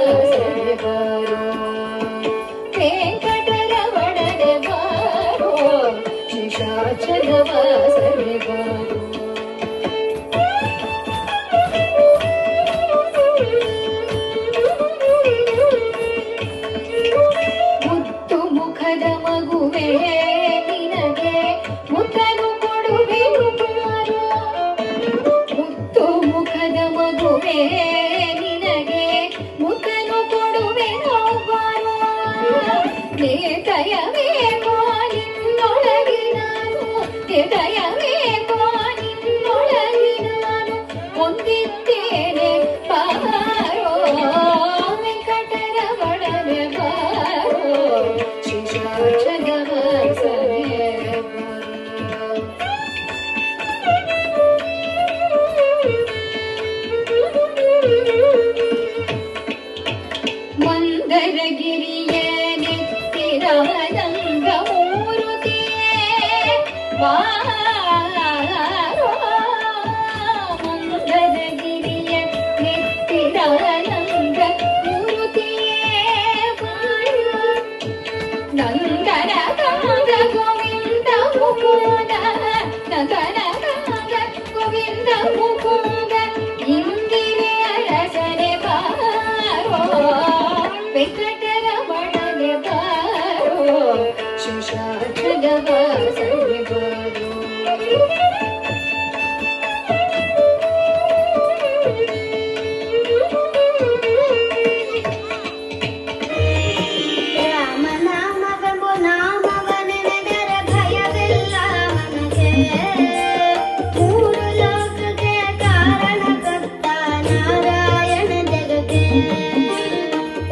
ವಾಸನೆ ಬಾರೋ ವೆಂಕಟರಮಣನೆ ಬಾರೋ ಶೇಷಾಚಲ ವಾಸನೆ ಬಾರೋ ಮುತ್ತು ಮುಖದ ಮಗುವೆ ನಿನಗೆ ಮುತ್ತನು ಕೊಡುವೆನು ಬಾರೋ ಮುತ್ತು ಮುಖದ ಮಗುವೆ ನಿನಗೆ ಮುತ್ತನು ಕೊಡುವೆನು ಬಾರೋ ನೇತಯವೇ ನಿನ್ನೊಳಗೆ ನಾನು ನೇತಯವೇ ನಿನ್ನೊಳಗೆ ನಾನು ಹೊಂದಿದ್ದೇನೆ ಬಾರೋ ವೆಂಕಟರಮಣನೆ ಬಾರೋ ಶೇಷಾಚಲ ವಾಸನೆ ಬಾರೋ ಮಂದರಗಿರಿಯ ನೆತ್ತಿರಾದಂಗ ಮೂರುತಿಯೇ ಬಾರೋ ಮಂದರಗಿರಿಯ ನೆತ್ತಿರಾದಂಗ ಮೂರುತಿಯೇ ಬಾರೋ ನಂದನ ಕಾಂಗ ಗೋವಿಂದ ಮುಕುಂದ ನಂದನ ಕಾಂಗ ಗೋವಿಂದ ಮುಕುಂದ ಇಂದಿರೆಯ ರಸನೆ ಬಾರೋ ವೆಂಕಟರಮಣನೆ ಬಾರೋ ಶೇಷಾಚಲ ವಾಸನೆ ಬಾರೋ ರಾಮನಾಮವೆಂಬ ನಾಮವನೆನೆದರೆ ಭಯವಿಲ್ಲ ಮನಗೆ ಮೂರು ಲೋಕಕ್ಕೆ ಕಾರಣಕರ್ತ ನಾರಾಯಣ ಜಗಕ್ಕೆ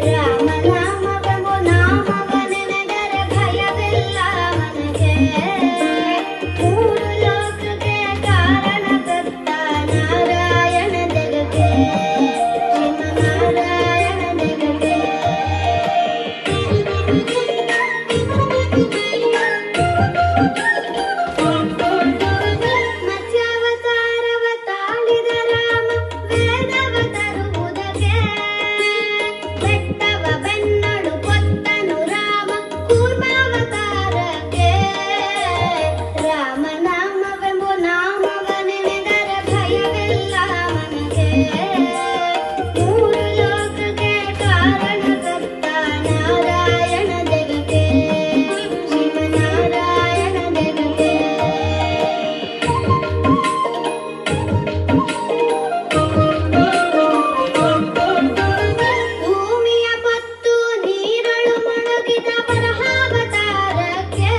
ರಾಮನಾಮವೆಂಬ ನಾಮವನೆನೆದರೆ ಭಯವಿಲ್ಲ ಮನಗೆ ಮೂರು ಲೋಕಕ್ಕೆ ಕಾರಣಕರ್ತ ನಾರಾಯಣ ಜಗಕ್ಕೆ ಶ್ರೀಮನ್ನಾರಾಯಣ ಜಗಕ್ಕೆ ಮತ್ಸ್ಯಾವತಾರವ ತಾಳಿದ ರಾಮ ವೇದವ ತರುವುದಕ್ಕೆ ಬೆಟ್ಟವ ಬೆನ್ನಳು ಕೊತ್ತನು ರಾಮ ಕೂರ್ಮಾವತಾರಕ್ಕೆ ರಾಮನಾಮವೆಂಬ ನಾಮವನೆನೆದರೆ ಭಯವಿಲ್ಲ ಮನಗೆ ಮೂರು ಲೋಕಕ್ಕೆ ಕಾರಣಕರ್ತ ನಾರಾಯಣ ಜಗಕ್ಕೆ ಶ್ರೀಮನ್ನಾರಾಯಣ ಜಗಕ್ಕೆ ಭೂಮಿಯ ಪತ್ತು ನೀರಳು ಮುಳುಗಿದ ಬರಹಾವತಾರಕ್ಕೆ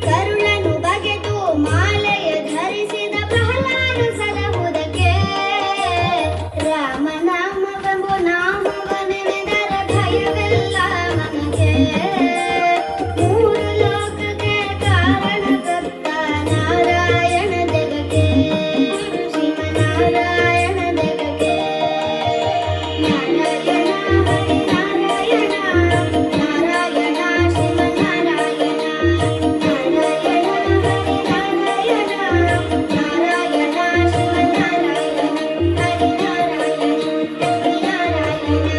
ಕರುಳನು ಬಗೆದು ಮಾಲೆಯ ಧರಿಸಿದ ಪ್ರಹ್ಲಾದ ಸಲಹುದಕ್ಕೆ ರಾಮನಾಮವೆಂಬ ನಾಮವನೆನೆದರೆ ಭಯವಿಲ್ಲ ಮನಗೆ ಮೂರು ಲೋಕಕ್ಕೆ ಕಾರಣಕರ್ತ ನಾರಾಯಣ ಜಗಕ್ಕೆ ಶ್ರೀಮನ್ನಾರಾಯಣ ಜಗಕ್ಕೆ ನಾರಾಯಣ ಹರಿ ನಾರಾಯಣ ನಾರಾಯಣ ಶ್ರೀಮನ್ನಾರಾಯಣ ನಾರಾಯಣ ಹರಿ ನಾರಾಯಣ ನಾರಾಯಣ ಶ್ರೀಮನ್ನಾರಾಯಣ ಹರಿ ನಾರಾಯಣ ಹರಿ ನಾರಾಯಣ